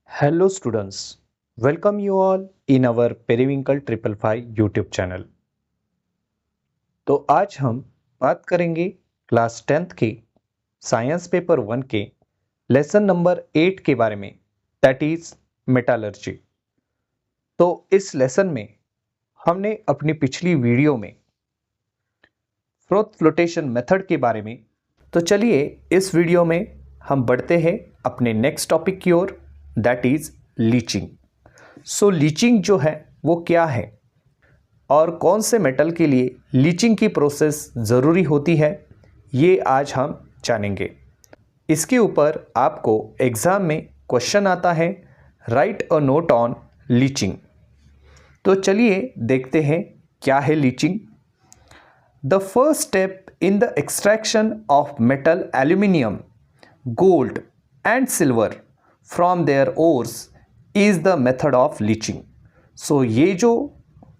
Hello students, welcome you all in our Periwinkle 555 YouTube channel. तो आज हम बात करेंगे क्लास 10th के साइंस पेपर 1 के लेसन नंबर 8 के बारे में, दैट इज मेटालर्जी। तो इस लेसन में हमने अपनी पिछली वीडियो में फ्रोथ फ्लोटेशन मेथड के बारे में, तो चलिए इस वीडियो में हम बढ़ते हैं अपने नेक्स्ट टॉपिक की ओर, that is leaching. So leaching जो है वो क्या है और कौन से मेटल के लिए लीचिंग की प्रोसेस ज़रूरी होती है, ये आज हम जानेंगे। इसके ऊपर आपको एग्ज़ाम में क्वेश्चन आता है, write a note on leaching. तो चलिए देखते हैं क्या है leaching. The first step in the extraction of metal aluminium, gold and silver from their ores is the method of leaching. So ये जो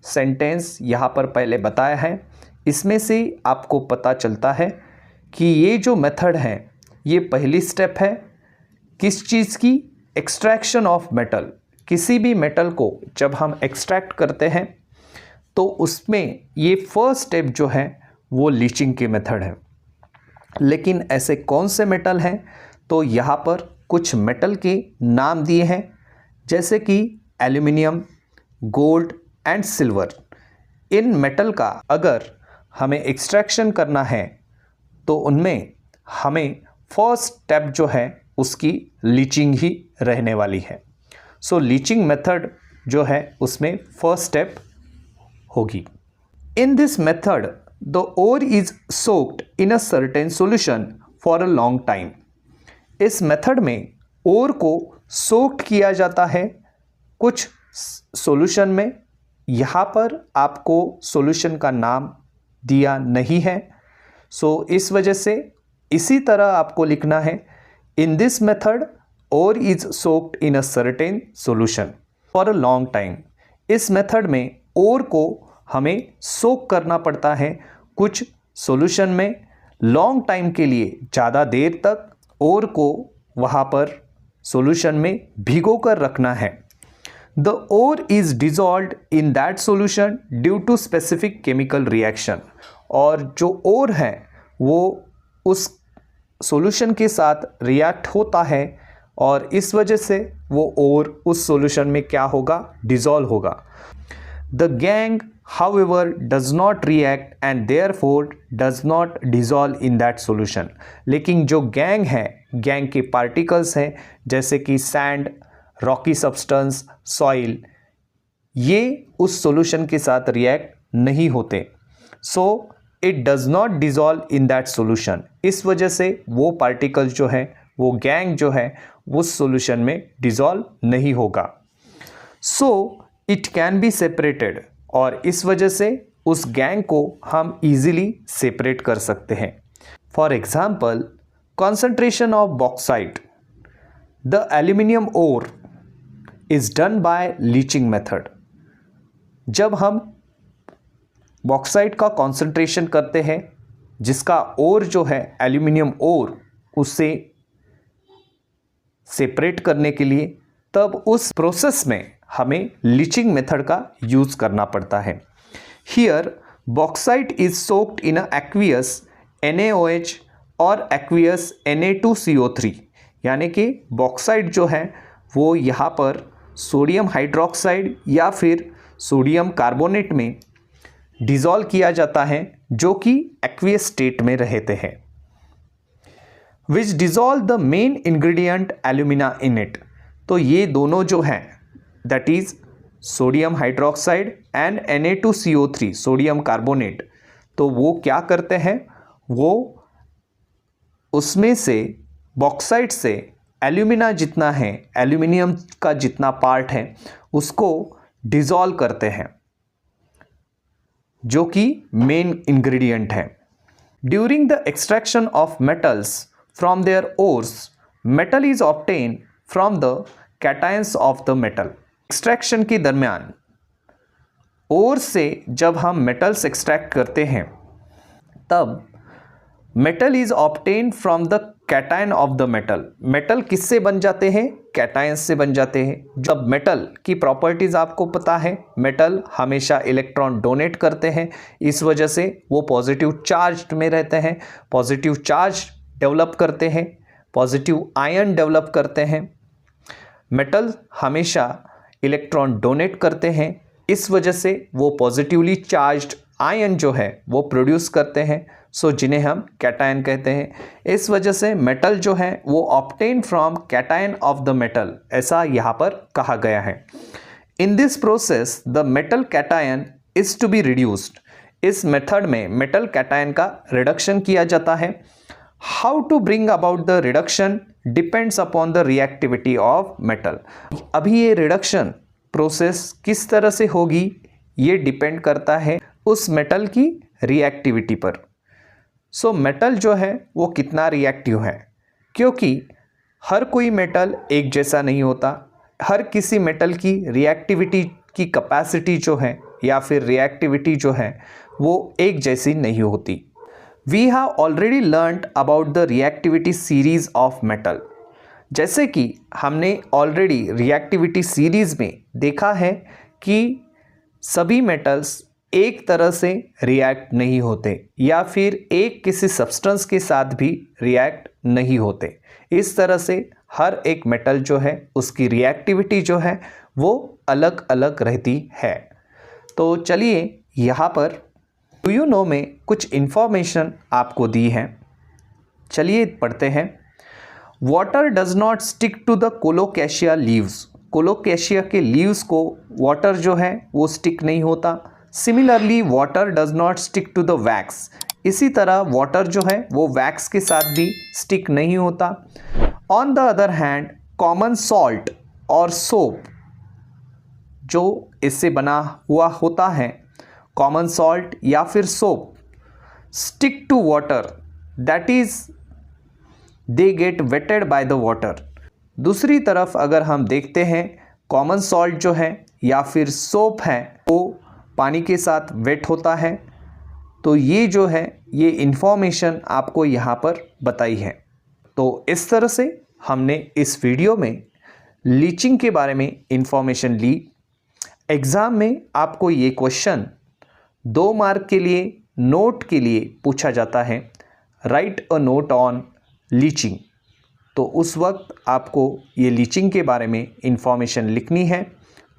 सेंटेंस यहाँ पर पहले बताया है, इसमें से आपको पता चलता है कि ये जो मेथड है ये पहली स्टेप है किस चीज़ की, एक्सट्रैक्शन ऑफ मेटल। किसी भी मेटल को जब हम एक्सट्रैक्ट करते हैं तो उसमें ये फर्स्ट स्टेप जो है वो लीचिंग की मेथड है। लेकिन ऐसे कौन से मेटल हैं, तो यहाँ पर कुछ मेटल के नाम दिए हैं, जैसे कि aluminium, gold and silver. In metal का अगर हमें एक्सट्रैक्शन करना है तो उनमें हमें फर्स्ट स्टेप जो है उसकी लीचिंग ही रहने वाली है। सो लीचिंग मेथड जो है उसमें फर्स्ट स्टेप होगी। In this method the ore is soaked in a certain solution for a long time. इस मेथड में ओर को सोक्ड किया जाता है कुछ सॉल्यूशन में। यहाँ पर आपको सॉल्यूशन का नाम दिया नहीं है, सो इस वजह से इसी तरह आपको लिखना है, in this method ore is soaked in a certain solution for a long time. इस मेथड में ओर को हमें सोक करना पड़ता है कुछ सॉल्यूशन में लॉन्ग टाइम के लिए, ज़्यादा देर तक ओर को वहाँ पर सॉल्यूशन में भिगो कर रखना है। The ore is dissolved in that solution due to specific chemical reaction. और जो ओर है वो उस सॉल्यूशन के साथ रिएक्ट होता है और इस वजह से वो ओर उस सॉल्यूशन में क्या होगा, डिजॉल्व होगा। The gang however does not react and therefore does not dissolve in that solution। लेकिन जो गैंग है, गैंग के पार्टिकल्स हैं जैसे कि सैंड, रॉकी सब्सटेंस, सॉइल, ये उस सॉल्यूशन के साथ रिएक्ट नहीं होते। So it does not dissolve in that solution. इस वजह से वो पार्टिकल्स जो है, वो गैंग जो है, उस सॉल्यूशन में डिजॉल्व नहीं होगा। So it can be separated, और इस वजह से उस गैंग को हम इजीली सेपरेट कर सकते हैं। For example, concentration of bauxite, the aluminium ore is done by leaching method. जब हम बॉक्साइट का कॉन्सेंट्रेशन करते हैं, जिसका ओर जो है एल्यूमिनियम ओर, उससे सेपरेट करने के लिए, तब उस प्रोसेस में हमें लीचिंग मेथड का यूज करना पड़ता है। Here bauxite is soaked in aqueous NaOH और एक्वियस Na2CO3, यानी कि बॉक्साइट जो है वो यहाँ पर सोडियम हाइड्रोक्साइड या फिर सोडियम कार्बोनेट में डिज़ोल्व किया जाता है, जो कि एक्वियस स्टेट में रहते हैं, which dissolve the main ingredient alumina in it. तो ये दोनों जो हैं, that is sodium hydroxide and Na2CO3 sodium carbonate, तो वो क्या करते हैं, वो उसमें से बॉक्साइट से एल्यूमिना जितना है, एल्यूमिनियम का जितना पार्ट है, उसको डिज़ोल्व करते हैं, जो कि मेन इंग्रेडिएंट है। During the extraction of metals from their ores, metal is obtain from the cations of the metal. Extraction के दरमियान ओर से जब हम मेटल्स एक्सट्रैक्ट करते हैं तब metal is obtained from the cation of the metal. Metal किससे बन जाते हैं? कैटायंस से बन जाते हैं। जब मेटल की प्रॉपर्टीज आपको पता है, मेटल हमेशा इलेक्ट्रॉन डोनेट करते हैं, इस वजह से वो पॉजिटिव चार्ज में रहते हैं, पॉजिटिव चार्ज डेवलप करते हैं, पॉजिटिव आयन डेवलप करते हैं। मेटल हमेशा इलेक्ट्रॉन डोनेट करते हैं, इस वजह से वो पॉजिटिवली चार्ज्ड आयन जो है वो प्रोड्यूस करते हैं, सो जिन्हें हम कैटायन कहते हैं। इस वजह से मेटल जो है वो obtain from cation of the metal, ऐसा यहाँ पर कहा गया है। In this process the metal cation is to be reduced. इस मेथड में मेटल कैटायन का रिडक्शन किया जाता है। How to bring about the reduction depends upon the reactivity of metal. अभी ये रिडक्शन प्रोसेस किस तरह से होगी ये डिपेंड करता है उस मेटल की रिएक्टिविटी पर। सो मेटल जो है वो कितना रिएक्टिव है, क्योंकि हर कोई मेटल एक जैसा नहीं होता। हर किसी मेटल की रिएक्टिविटी की कैपेसिटी जो है या फिर रिएक्टिविटी जो है वो एक जैसी नहीं होती। We have already learned about the reactivity series of metal. जैसे कि हमने ऑलरेडी रिएक्टिविटी सीरीज में देखा है कि सभी मेटल्स एक तरह से रिएक्ट नहीं होते या फिर एक किसी सब्सटेंस के साथ भी रिएक्ट नहीं होते। इस तरह से हर एक मेटल जो है उसकी रिएक्टिविटी जो है वो अलग अलग रहती है। तो चलिए यहाँ पर डू यू नो में कुछ इन्फॉर्मेशन आपको दी है, चलिए पढ़ते हैं। Water does not stick to the colocasia leaves. Colocasia के लीव्स को वाटर जो है वो स्टिक नहीं होता। Similarly water does not stick to the wax. इसी तरह वाटर जो है वो वैक्स के साथ भी स्टिक नहीं होता। On the other hand common salt और सोप जो इससे बना हुआ होता है, कॉमन सॉल्ट या फिर soap stick to water, that is they get wetted by the water. दूसरी तरफ अगर हम देखते हैं कॉमन सॉल्ट जो है या फिर सोप है वो पानी के साथ वेट होता है। तो ये जो है ये इन्फॉर्मेशन आपको यहाँ पर बताई है। तो इस तरह से हमने इस वीडियो में लीचिंग के बारे में इन्फॉर्मेशन ली। एग्ज़ाम में आपको ये क्वेश्चन 2 मार्क के लिए नोट के लिए पूछा जाता है, write a note on leaching. तो उस वक्त आपको ये लीचिंग के बारे में इन्फॉर्मेशन लिखनी है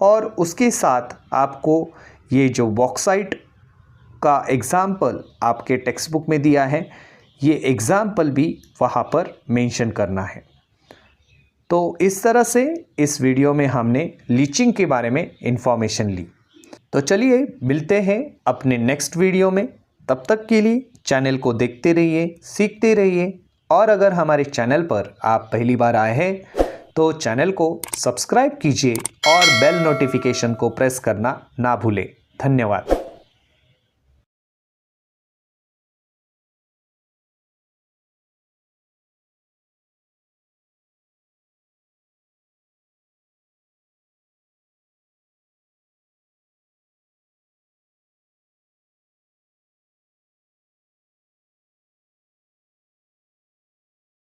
और उसके साथ आपको ये जो बॉक्साइट का एग्ज़ाम्पल आपके टेक्स्ट बुक में दिया है ये एग्ज़ाम्पल भी वहाँ पर मेंशन करना है। तो इस तरह से इस वीडियो में हमने लीचिंग के बारे में इन्फॉर्मेशन ली। तो चलिए मिलते हैं अपने नेक्स्ट वीडियो में। तब तक के लिए चैनल को देखते रहिए, सीखते रहिए और अगर हमारे चैनल पर आप पहली बार आए हैं तो चैनल को सब्सक्राइब कीजिए और बेल नोटिफिकेशन को प्रेस करना ना भूलें। धन्यवाद।